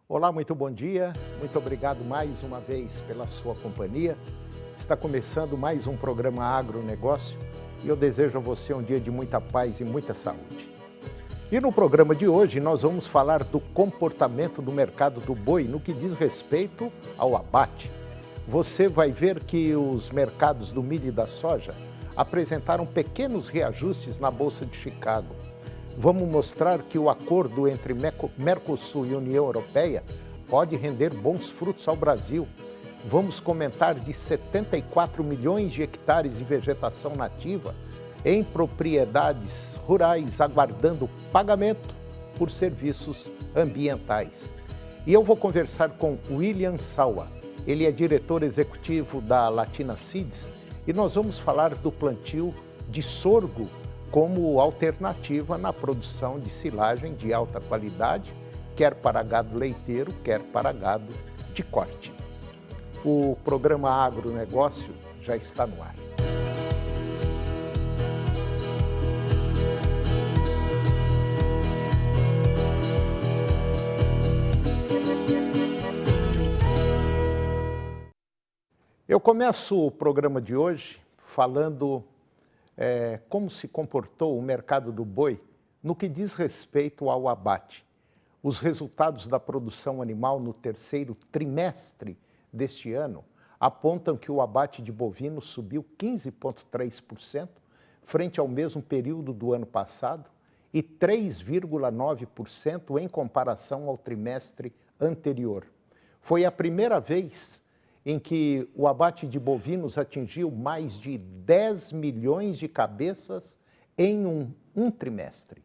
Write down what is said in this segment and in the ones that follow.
Olá, muito bom dia. Muito obrigado mais uma vez pela sua companhia. Está começando mais um programa Agronegócio e eu desejo a você um dia de muita paz e muita saúde. E no programa de hoje nós vamos falar do comportamento do mercado do boi no que diz respeito ao abate. Você vai ver que os mercados do milho e da soja apresentaram pequenos reajustes na Bolsa de Chicago. Vamos mostrar que o acordo entre Mercosul e União Europeia pode render bons frutos ao Brasil. Vamos comentar de 74 milhões de hectares de vegetação nativa em propriedades rurais aguardando pagamento por serviços ambientais. E eu vou conversar com William Sawa. Ele é diretor executivo da Latina Seeds e nós vamos falar do plantio de sorgo como alternativa na produção de silagem de alta qualidade, quer para gado leiteiro, quer para gado de corte. O programa Agronegócio já está no ar. Eu começo o programa de hoje falando como se comportou o mercado do boi no que diz respeito ao abate. Os resultados da produção animal no terceiro trimestre deste ano apontam que o abate de bovinos subiu 15,3% frente ao mesmo período do ano passado e 3,9% em comparação ao trimestre anterior. Foi a primeira vez em que o abate de bovinos atingiu mais de 10 milhões de cabeças em um trimestre.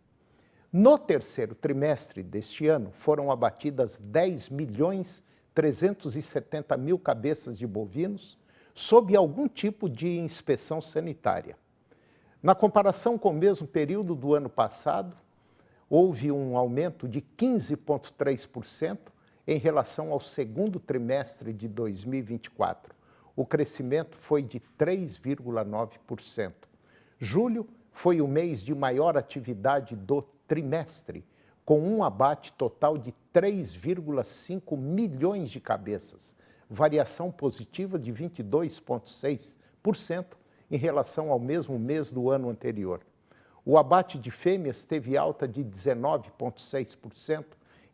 No terceiro trimestre deste ano, foram abatidas 10 milhões 370 mil cabeças de bovinos sob algum tipo de inspeção sanitária. Na comparação com o mesmo período do ano passado, houve um aumento de 15,3%, em relação ao segundo trimestre de 2024. O crescimento foi de 3,9%. Julho foi o mês de maior atividade do trimestre, com um abate total de 3,5 milhões de cabeças, variação positiva de 22,6% em relação ao mesmo mês do ano anterior. O abate de fêmeas teve alta de 19,6%,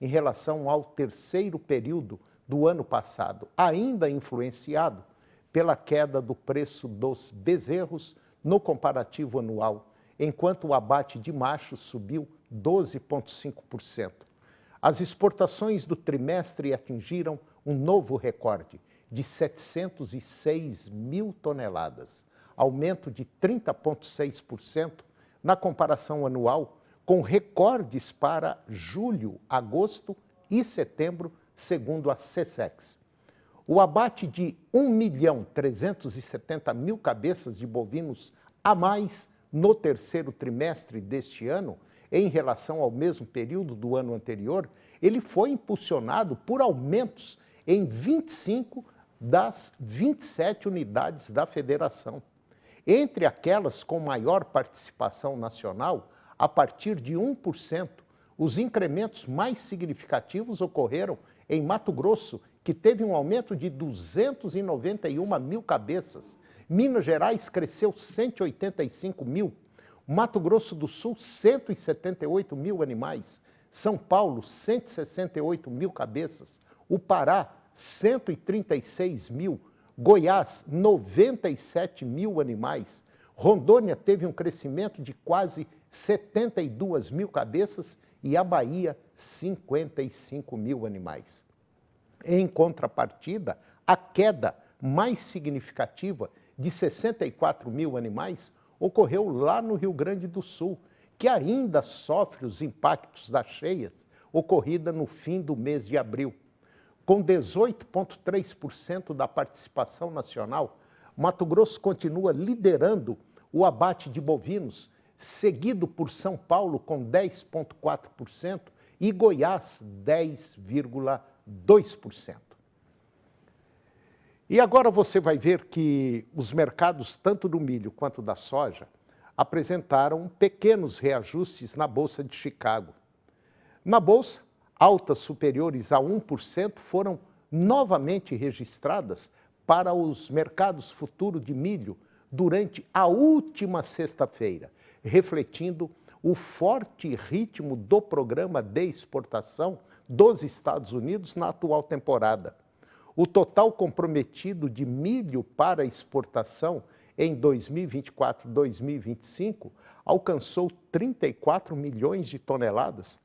em relação ao terceiro período do ano passado, ainda influenciado pela queda do preço dos bezerros no comparativo anual, enquanto o abate de machos subiu 12,5%. As exportações do trimestre atingiram um novo recorde de 706 mil toneladas, aumento de 30,6% na comparação anual, com recordes para julho, agosto e setembro, segundo a SECEX. O abate de 1.370.000 cabeças de bovinos a mais no terceiro trimestre deste ano, em relação ao mesmo período do ano anterior, ele foi impulsionado por aumentos em 25 das 27 unidades da federação. Entre aquelas com maior participação nacional, a partir de 1%, os incrementos mais significativos ocorreram em Mato Grosso, que teve um aumento de 291 mil cabeças. Minas Gerais cresceu 185 mil. Mato Grosso do Sul, 178 mil animais. São Paulo, 168 mil cabeças. O Pará, 136 mil. Goiás, 97 mil animais. Rondônia teve um crescimento de quase 72 mil cabeças e a Bahia, 55 mil animais. Em contrapartida, a queda mais significativa de 64 mil animais ocorreu lá no Rio Grande do Sul, que ainda sofre os impactos das cheias ocorrida no fim do mês de abril. Com 18,3% da participação nacional, Mato Grosso continua liderando o abate de bovinos, seguido por São Paulo com 10,4% e Goiás 10,2%. E agora você vai ver que os mercados, tanto do milho quanto da soja, apresentaram pequenos reajustes na Bolsa de Chicago. Na Bolsa, altas superiores a 1% foram novamente registradas para os mercados futuros de milho durante a última sexta-feira, refletindo o forte ritmo do programa de exportação dos Estados Unidos na atual temporada. O total comprometido de milho para exportação em 2024-2025 alcançou 34 milhões de toneladas,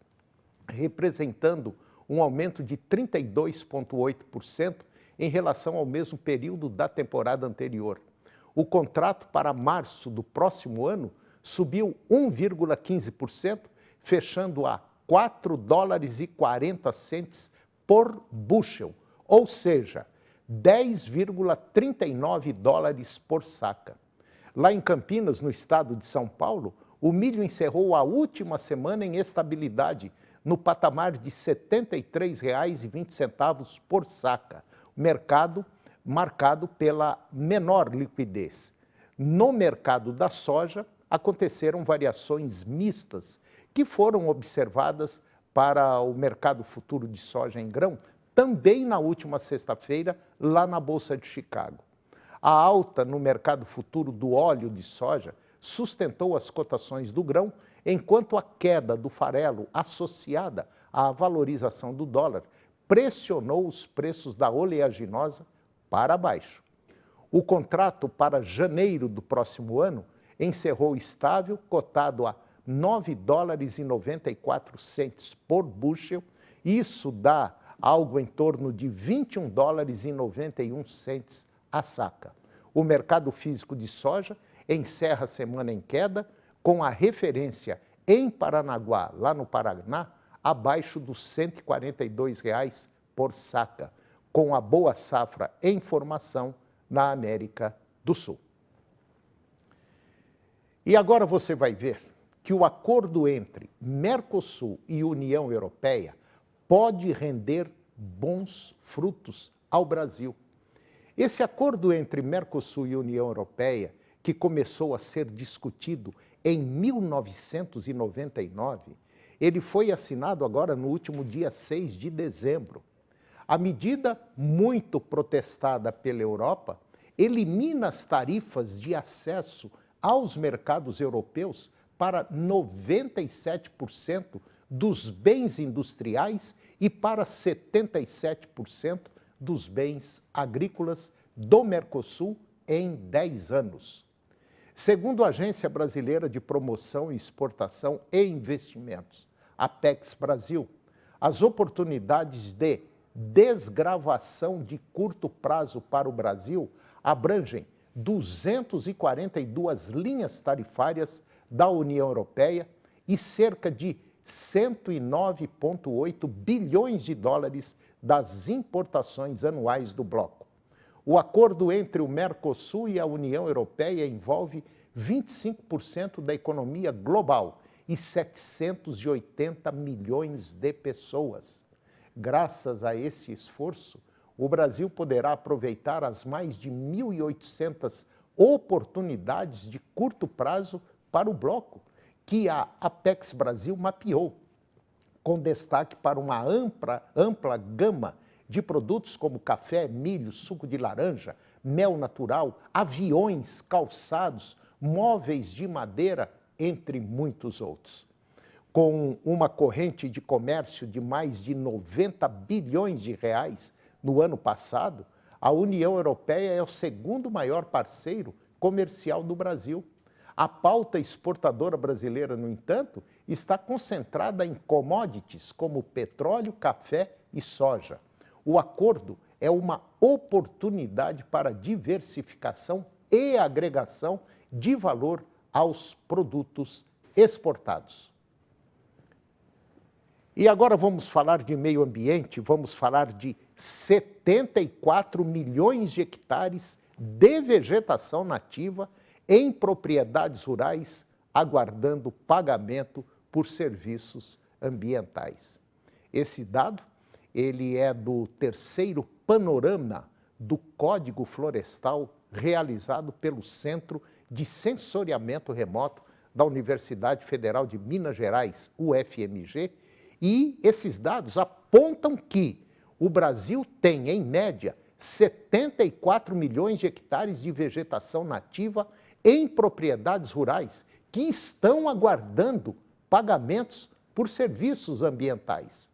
representando um aumento de 32,8% em relação ao mesmo período da temporada anterior. O contrato para março do próximo ano subiu 1,15%, fechando a $4,40 por bushel, ou seja, 10,39 dólares por saca. Lá em Campinas, no estado de São Paulo, o milho encerrou a última semana em estabilidade, no patamar de R$ 73,20 por saca, mercado marcado pela menor liquidez. No mercado da soja, aconteceram variações mistas que foram observadas para o mercado futuro de soja em grão, também na última sexta-feira, lá na Bolsa de Chicago. A alta no mercado futuro do óleo de soja sustentou as cotações do grão, enquanto a queda do farelo associada à valorização do dólar pressionou os preços da oleaginosa para baixo. O contrato para janeiro do próximo ano encerrou estável, cotado a $9,94 por bushel. Isso dá algo em torno de $21,91 a saca. O mercado físico de soja encerra a semana em queda, com a referência em Paranaguá, lá no Paraná, abaixo dos R$ 142 por saca, com a boa safra em formação na América do Sul. E agora você vai ver que o acordo entre Mercosul e União Europeia pode render bons frutos ao Brasil. Esse acordo entre Mercosul e União Europeia, que começou a ser discutido em 1999, ele foi assinado agora no último dia 6 de dezembro. A medida, muito protestada pela Europa, elimina as tarifas de acesso aos mercados europeus para 97% dos bens industriais e para 77% dos bens agrícolas do Mercosul em 10 anos. Segundo a Agência Brasileira de Promoção e Exportação e Investimentos, Apex Brasil, as oportunidades de desgravação de curto prazo para o Brasil abrangem 242 linhas tarifárias da União Europeia e cerca de 109,8 bilhões de dólares das importações anuais do bloco. O acordo entre o Mercosul e a União Europeia envolve 25% da economia global e 780 milhões de pessoas. Graças a esse esforço, o Brasil poderá aproveitar as mais de 1.800 oportunidades de curto prazo para o bloco, que a Apex Brasil mapeou, com destaque para uma ampla gama de produtos como café, milho, suco de laranja, mel natural, aviões, calçados, móveis de madeira, entre muitos outros. Com uma corrente de comércio de mais de 90 bilhões de reais no ano passado, a União Europeia é o segundo maior parceiro comercial do Brasil. A pauta exportadora brasileira, no entanto, está concentrada em commodities como petróleo, café e soja. O acordo é uma oportunidade para diversificação e agregação de valor aos produtos exportados. E agora vamos falar de meio ambiente, vamos falar de 74 milhões de hectares de vegetação nativa em propriedades rurais, aguardando pagamento por serviços ambientais. Esse dado, ele é do terceiro panorama do Código Florestal realizado pelo Centro de Sensoriamento Remoto da Universidade Federal de Minas Gerais, UFMG, E esses dados apontam que o Brasil tem, em média, 74 milhões de hectares de vegetação nativa em propriedades rurais que estão aguardando pagamentos por serviços ambientais.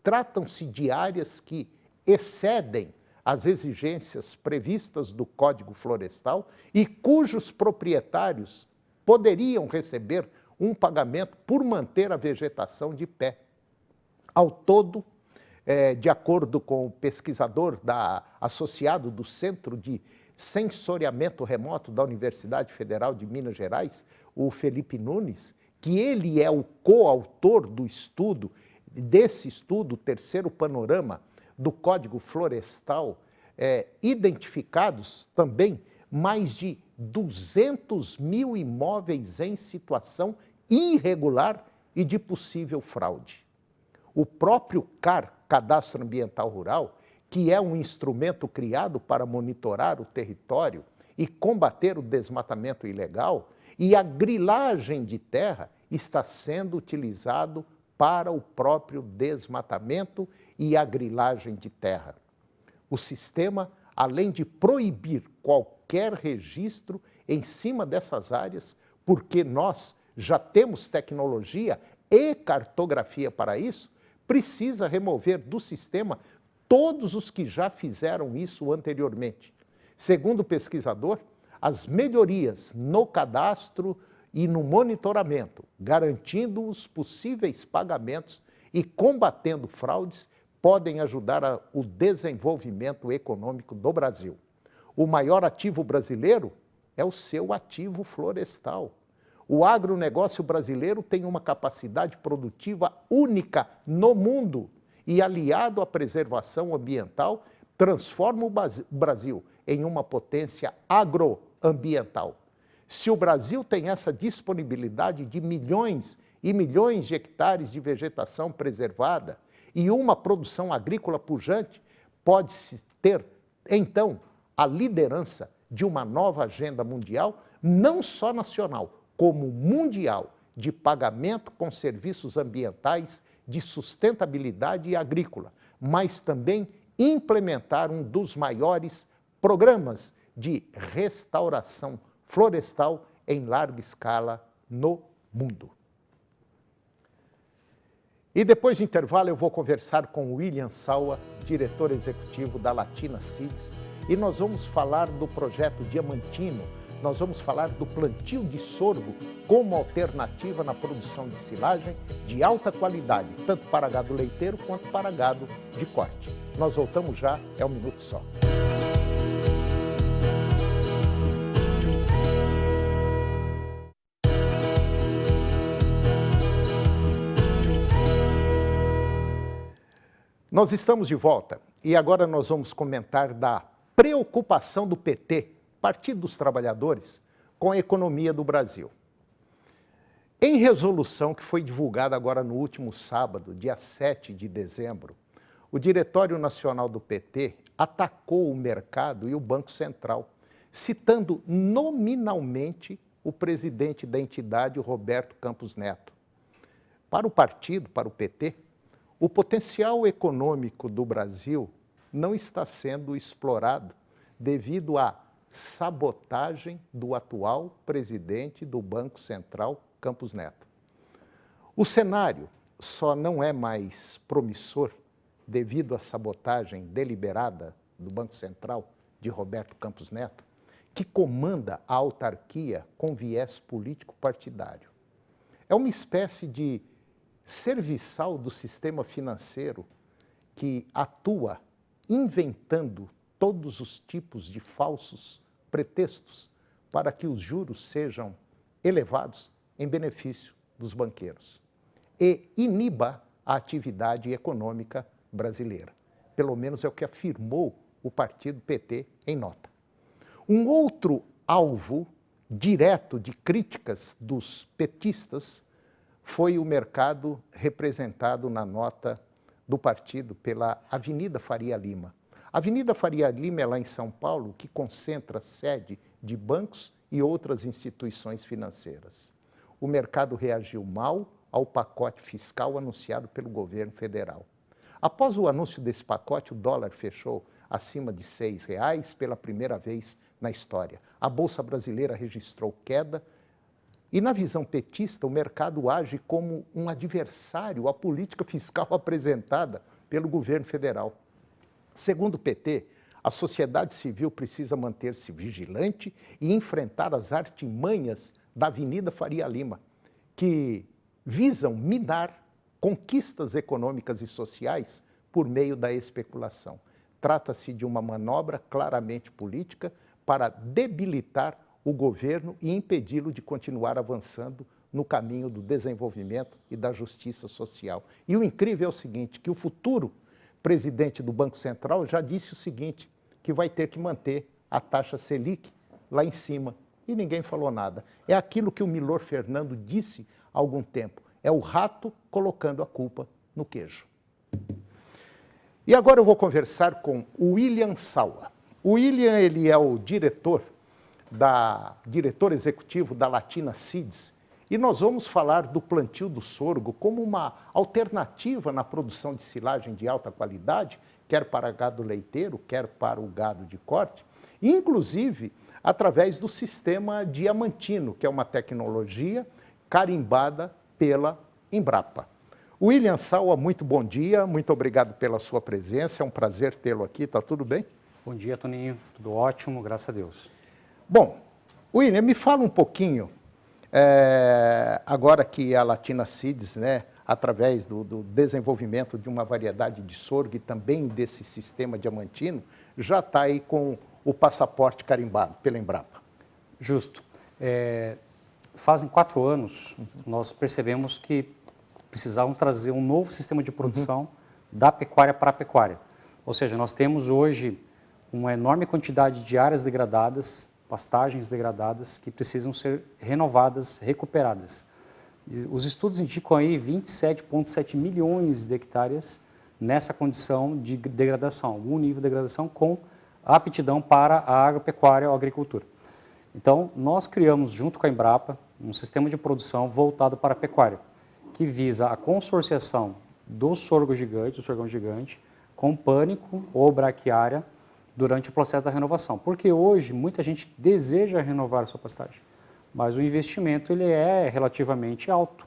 Tratam-se de áreas que excedem as exigências previstas do Código Florestal e cujos proprietários poderiam receber um pagamento por manter a vegetação de pé. Ao todo, de acordo com o pesquisador associado do Centro de Sensoriamento Remoto da Universidade Federal de Minas Gerais, o Felipe Nunes, que ele é o coautor do estudo, desse estudo, o terceiro panorama do Código Florestal, identificados também mais de 200 mil imóveis em situação irregular e de possível fraude. O próprio CAR, Cadastro Ambiental Rural, que é um instrumento criado para monitorar o território e combater o desmatamento ilegal, e a grilagem de terra está sendo utilizado para o próprio desmatamento e a grilagem de terra. O sistema, além de proibir qualquer registro em cima dessas áreas, porque nós já temos tecnologia e cartografia para isso, precisa remover do sistema todos os que já fizeram isso anteriormente. Segundo o pesquisador, as melhorias no cadastro e no monitoramento, garantindo os possíveis pagamentos e combatendo fraudes, podem ajudar o desenvolvimento econômico do Brasil. O maior ativo brasileiro é o seu ativo florestal. O agronegócio brasileiro tem uma capacidade produtiva única no mundo e, aliado à preservação ambiental, transforma o Brasil em uma potência agroambiental. Se o Brasil tem essa disponibilidade de milhões e milhões de hectares de vegetação preservada e uma produção agrícola pujante, pode-se ter, então, a liderança de uma nova agenda mundial, não só nacional, como mundial, de pagamento com serviços ambientais, de sustentabilidade agrícola, mas também implementar um dos maiores programas de restauração florestal em larga escala no mundo. E depois do intervalo eu vou conversar com o William Sawa, diretor executivo da Latina Seeds, e nós vamos falar do projeto Diamantino, nós vamos falar do plantio de sorgo como alternativa na produção de silagem de alta qualidade, tanto para gado leiteiro quanto para gado de corte. Nós voltamos já, é um minuto só. Nós estamos de volta e agora nós vamos comentar da preocupação do PT, Partido dos Trabalhadores, com a economia do Brasil. Em resolução que foi divulgada agora no último sábado, dia 7 de dezembro, o Diretório Nacional do PT atacou o mercado e o Banco Central, citando nominalmente o presidente da entidade, Roberto Campos Neto. Para o partido, para o PT, o potencial econômico do Brasil não está sendo explorado devido à sabotagem do atual presidente do Banco Central, Campos Neto. O cenário só não é mais promissor devido à sabotagem deliberada do Banco Central de Roberto Campos Neto, que comanda a autarquia com viés político partidário. É uma espécie de serviçal do sistema financeiro que atua inventando todos os tipos de falsos pretextos para que os juros sejam elevados em benefício dos banqueiros e iniba a atividade econômica brasileira. Pelo menos é o que afirmou o partido PT em nota. Um outro alvo direto de críticas dos petistas foi o mercado representado na nota do partido pela Avenida Faria Lima. A Avenida Faria Lima é lá em São Paulo, que concentra sede de bancos e outras instituições financeiras. O mercado reagiu mal, ao pacote fiscal anunciado pelo governo federal. Após o anúncio desse pacote, o dólar fechou acima de R$ 6,00 pela primeira vez na história. A Bolsa Brasileira registrou queda e, na visão petista, o mercado age como um adversário à política fiscal apresentada pelo governo federal. Segundo o PT, a sociedade civil precisa manter-se vigilante e enfrentar as artimanhas da Avenida Faria Lima, que visam minar conquistas econômicas e sociais por meio da especulação. Trata-se de uma manobra claramente política para debilitar o governo e impedi-lo de continuar avançando no caminho do desenvolvimento e da justiça social. E o incrível é o seguinte, que o futuro presidente do Banco Central já disse o seguinte, que vai ter que manter a taxa Selic lá em cima. E ninguém falou nada. É aquilo que o Milor Fernando disse há algum tempo. É o rato colocando a culpa no queijo. E agora eu vou conversar com o William Sawa. O William, ele é o diretor executivo da Latina Seeds, e nós vamos falar do plantio do sorgo como uma alternativa na produção de silagem de alta qualidade, quer para gado leiteiro, quer para o gado de corte, inclusive através do sistema diamantino, que é uma tecnologia carimbada pela Embrapa. William Sawa, muito bom dia, muito obrigado pela sua presença, é um prazer tê-lo aqui, está tudo bem? Bom dia, Toninho, tudo ótimo, graças a Deus. Bom, William, me fala um pouquinho, agora que a Latina Seeds, né, através do desenvolvimento de uma variedade de sorgo e também desse sistema diamantino, já está aí com o passaporte carimbado pela Embrapa. Justo. Fazem 4 anos, nós percebemos que precisávamos trazer um novo sistema de produção da pecuária para a pecuária. Ou seja, nós temos hoje uma enorme quantidade de áreas degradadas, pastagens degradadas, que precisam ser renovadas, recuperadas. E os estudos indicam aí 27,7 milhões de hectares nessa condição de degradação, algum nível de degradação com aptidão para a agropecuária ou agricultura. Então, nós criamos, junto com a Embrapa, um sistema de produção voltado para a pecuária, que visa a consorciação do sorgo gigante, do sorgão gigante, com pânico ou braquiária durante o processo da renovação. Porque hoje muita gente deseja renovar a sua pastagem, mas o investimento ele é relativamente alto.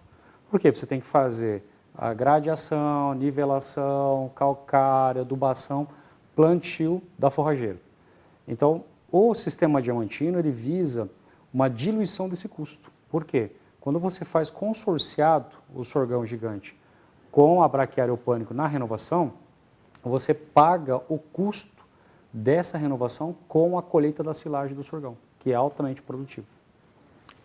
Por quê? Você tem que fazer a gradiação, nivelação, calcário, adubação, plantio da forrageira. Então, o sistema diamantino ele visa uma diluição desse custo. Por quê? Quando você faz consorciado o sorgão gigante com a braquiária ou pânico na renovação, você paga o custo dessa renovação com a colheita da silagem do sorgão, que é altamente produtivo.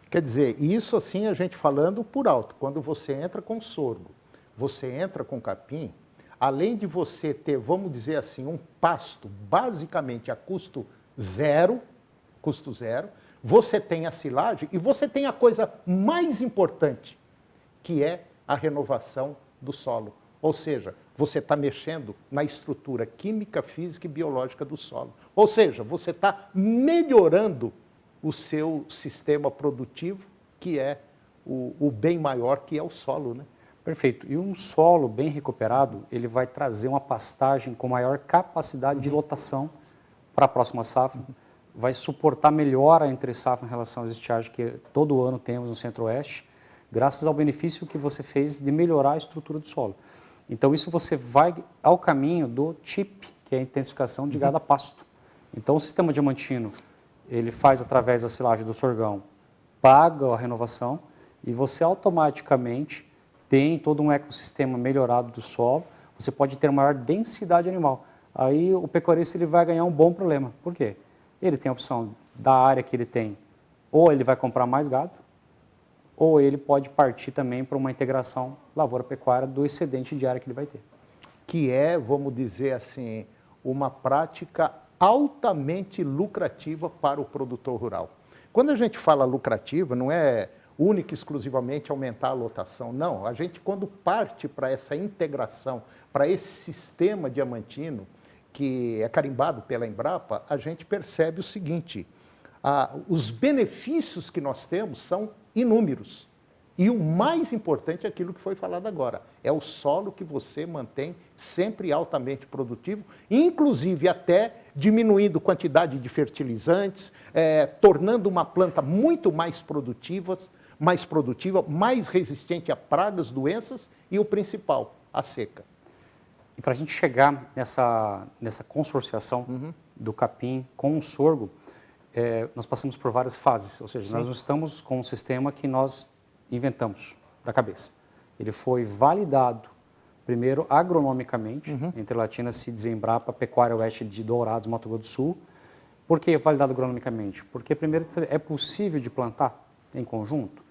Quer dizer, isso assim a gente falando por alto, quando você entra com sorgo, você entra com capim, além de você ter, vamos dizer assim, um pasto basicamente a custo zero, você tem a silagem e você tem a coisa mais importante, que é a renovação do solo. Ou seja, você está mexendo na estrutura química, física e biológica do solo. Ou seja, você está melhorando o seu sistema produtivo, que é o bem maior, que é o solo, né? Perfeito. E um solo bem recuperado, ele vai trazer uma pastagem com maior capacidade de lotação para a próxima safra, vai suportar melhor a entre-safra em relação às estiagens que todo ano temos no Centro-Oeste, graças ao benefício que você fez de melhorar a estrutura do solo. Então, isso você vai ao caminho do TIP, que é a intensificação de gado a pasto. Então, o sistema diamantino, ele faz através da silagem do sorgão, paga a renovação e você automaticamente tem todo um ecossistema melhorado do solo, você pode ter maior densidade animal. Aí o pecuarista ele vai ganhar um bom problema. Por quê? Ele tem a opção da área que ele tem, ou ele vai comprar mais gado, ou ele pode partir também para uma integração lavoura-pecuária do excedente de área que ele vai ter. Que é, vamos dizer assim, uma prática altamente lucrativa para o produtor rural. Quando a gente fala lucrativa, não é única e exclusivamente aumentar a lotação, não. A gente, quando parte para essa integração, para esse sistema diamantino, que é carimbado pela Embrapa, a gente percebe o seguinte, os benefícios que nós temos são inúmeros. E o mais importante é aquilo que foi falado agora, é o solo que você mantém sempre altamente produtivo, inclusive até diminuindo a quantidade de fertilizantes, tornando uma planta muito mais produtiva, mais resistente a pragas, doenças e o principal, a seca. E para a gente chegar nessa consorciação do capim com o sorgo, nós passamos por várias fases, ou seja, nós não estamos com um sistema que nós inventamos da cabeça. Ele foi validado, primeiro, agronomicamente, entre Latina Seeds e Embrapa, Pecuária Oeste de Dourados, Mato Grosso do Sul. Por que validado agronomicamente? Porque, primeiro, é possível de plantar em conjunto,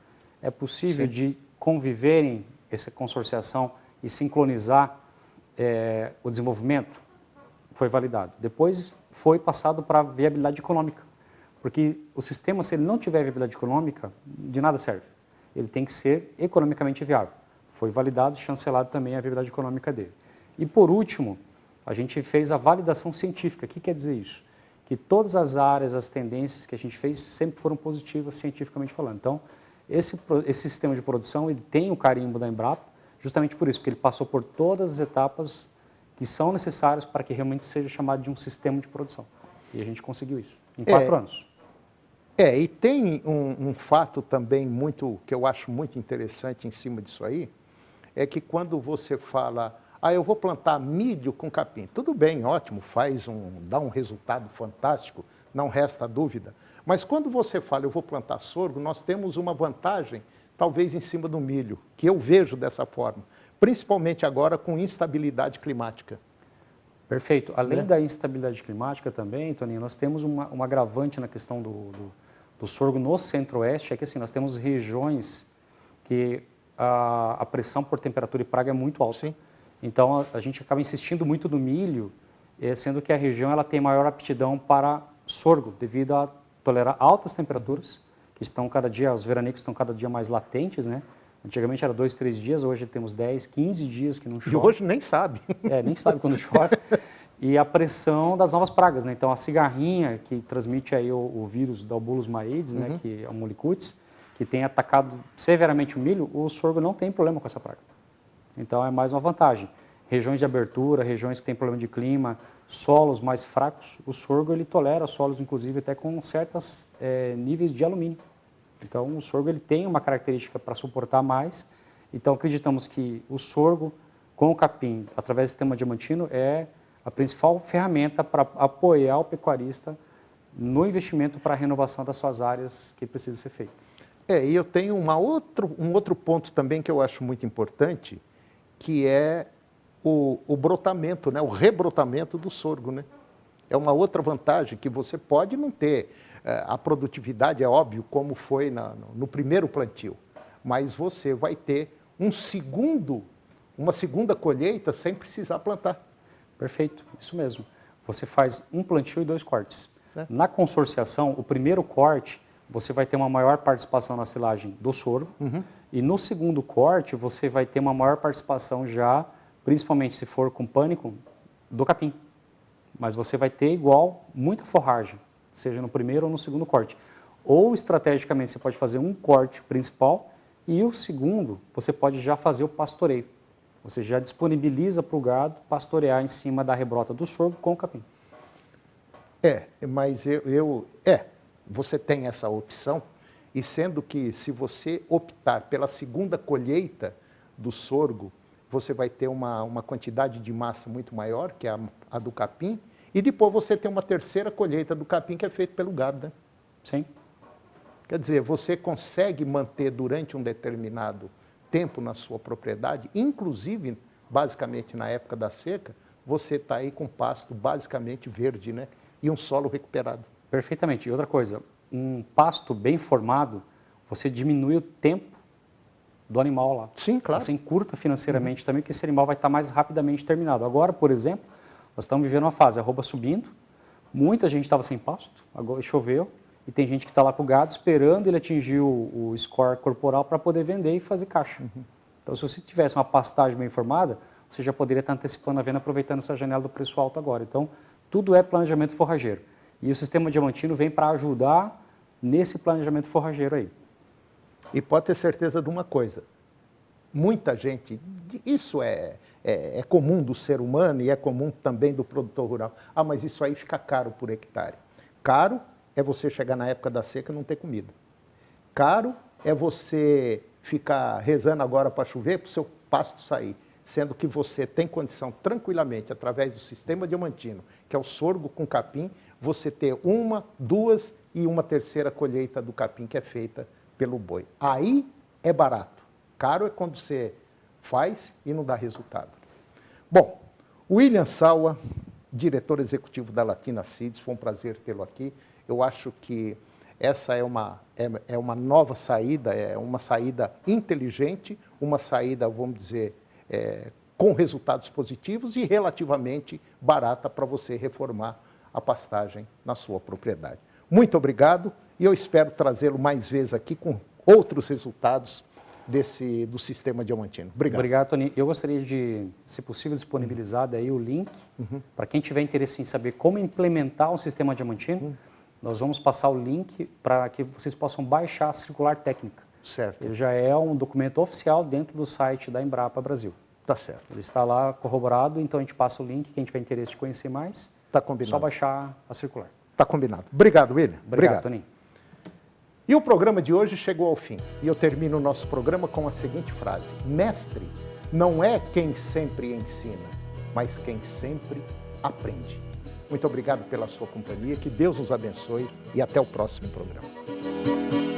é possível de conviverem essa consorciação e sincronizar o desenvolvimento, foi validado. Depois foi passado para a viabilidade econômica, porque o sistema, se ele não tiver viabilidade econômica, de nada serve. Ele tem que ser economicamente viável. Foi validado e chancelado também a viabilidade econômica dele. E por último, a gente fez a validação científica. O que quer dizer isso? Que todas as áreas, as tendências que a gente fez sempre foram positivas cientificamente falando. Então, esse sistema de produção, ele tem o carimbo da Embrapa, justamente por isso, porque ele passou por todas as etapas que são necessárias para que realmente seja chamado de um sistema de produção. E a gente conseguiu isso, em 4 anos. E tem um fato também que eu acho muito interessante em cima disso aí, é que quando você fala, eu vou plantar milho com capim, tudo bem, ótimo, dá um resultado fantástico, não resta dúvida. Mas quando você fala, eu vou plantar sorgo, nós temos uma vantagem, talvez em cima do milho, que eu vejo dessa forma, principalmente agora com instabilidade climática. Perfeito. Além da instabilidade climática também, Toninho, nós temos um agravante na questão do sorgo no centro-oeste, é que assim, nós temos regiões que a pressão por temperatura e praga é muito alta. Sim. Então, a gente acaba insistindo muito no milho, sendo que a região ela tem maior aptidão para sorgo, devido a tolerar altas temperaturas, que estão cada dia, os veranicos estão cada dia mais latentes, né? Antigamente era 2, 3 dias, hoje temos 10, 15 dias que não chove. E hoje nem sabe. Nem sabe quando chove. E a pressão das novas pragas, né? Então, a cigarrinha, que transmite aí o vírus da Bulus maides, né? Que é o Molicutes, que tem atacado severamente o milho, o sorgo não tem problema com essa praga. Então, é mais uma vantagem. Regiões de abertura, regiões que têm problema de clima, solos mais fracos, o sorgo ele tolera solos, inclusive, até com certos níveis de alumínio. Então, o sorgo ele tem uma característica para suportar mais. Então, acreditamos que o sorgo com o capim, através do sistema diamantino, é a principal ferramenta para apoiar o pecuarista no investimento para a renovação das suas áreas que precisa ser feito. E eu tenho um outro ponto também que eu acho muito importante, que é o brotamento, né? O rebrotamento do sorgo, né? É uma outra vantagem que você pode não ter a produtividade, é óbvio, como foi no primeiro plantio, mas você vai ter uma segunda colheita sem precisar plantar. Perfeito, isso mesmo. Você faz um plantio e 2 cortes. Na consorciação, o primeiro corte, você vai ter uma maior participação na silagem do sorgo, e no segundo corte, você vai ter uma maior participação já, principalmente se for com pânico, do capim. Mas você vai ter igual muita forragem, seja no primeiro ou no segundo corte. Ou, estrategicamente, você pode fazer um corte principal e o segundo, você pode já fazer o pastoreio. Você já disponibiliza para o gado pastorear em cima da rebrota do sorgo com o capim. Mas você tem essa opção, e sendo que se você optar pela segunda colheita do sorgo, você vai ter uma quantidade de massa muito maior, que é a do capim, e depois você tem uma terceira colheita do capim que é feita pelo gado, né? Sim. Quer dizer, você consegue manter durante um determinado tempo na sua propriedade, inclusive, basicamente na época da seca, você está aí com pasto basicamente verde, né? E um solo recuperado. Perfeitamente. E outra coisa, um pasto bem formado, você diminui o tempo do animal lá. Sim, claro. Você encurta financeiramente também, porque esse animal vai estar mais rapidamente terminado. Agora, por exemplo, nós estamos vivendo uma fase, arroba subindo, muita gente estava sem pasto, agora choveu, e tem gente que está lá com o gado esperando ele atingir o score corporal para poder vender e fazer caixa. Então, se você tivesse uma pastagem bem formada, você já poderia estar antecipando a venda, aproveitando essa janela do preço alto agora. Então, tudo é planejamento forrageiro. E o sistema diamantino vem para ajudar nesse planejamento forrageiro aí. E pode ter certeza de uma coisa, muita gente, isso é comum do ser humano e é comum também do produtor rural. Ah, mas isso aí fica caro por hectare. Caro é você chegar na época da seca e não ter comida. Caro é você ficar rezando agora para chover para o seu pasto sair, sendo que você tem condição tranquilamente, através do sistema diamantino, que é o sorgo com capim, você ter uma, duas e uma terceira colheita do capim que é feita pelo boi. Aí é barato. Caro é quando você faz e não dá resultado. Bom, William Sawa, diretor executivo da Latina Seeds, foi um prazer tê-lo aqui. Eu acho que essa é uma nova saída, é uma saída inteligente, uma saída, vamos dizer, com resultados positivos e relativamente barata para você reformar a pastagem na sua propriedade. Muito obrigado e eu espero trazê-lo mais vezes aqui com outros resultados do sistema diamantino. Obrigado. Obrigado, Tony. Eu gostaria de, se possível, disponibilizar daí o link para quem tiver interesse em saber como implementar o sistema diamantino. Nós vamos passar o link para que vocês possam baixar a circular técnica. Certo. Ele já é um documento oficial dentro do site da Embrapa Brasil. Tá certo. Ele está lá corroborado, então a gente passa o link, quem tiver interesse de conhecer mais, tá combinado. Só baixar a circular. Tá combinado. Obrigado, William. Obrigado, Toninho. E o programa de hoje chegou ao fim. E eu termino o nosso programa com a seguinte frase: mestre não é quem sempre ensina, mas quem sempre aprende. Muito obrigado pela sua companhia, que Deus nos abençoe e até o próximo programa.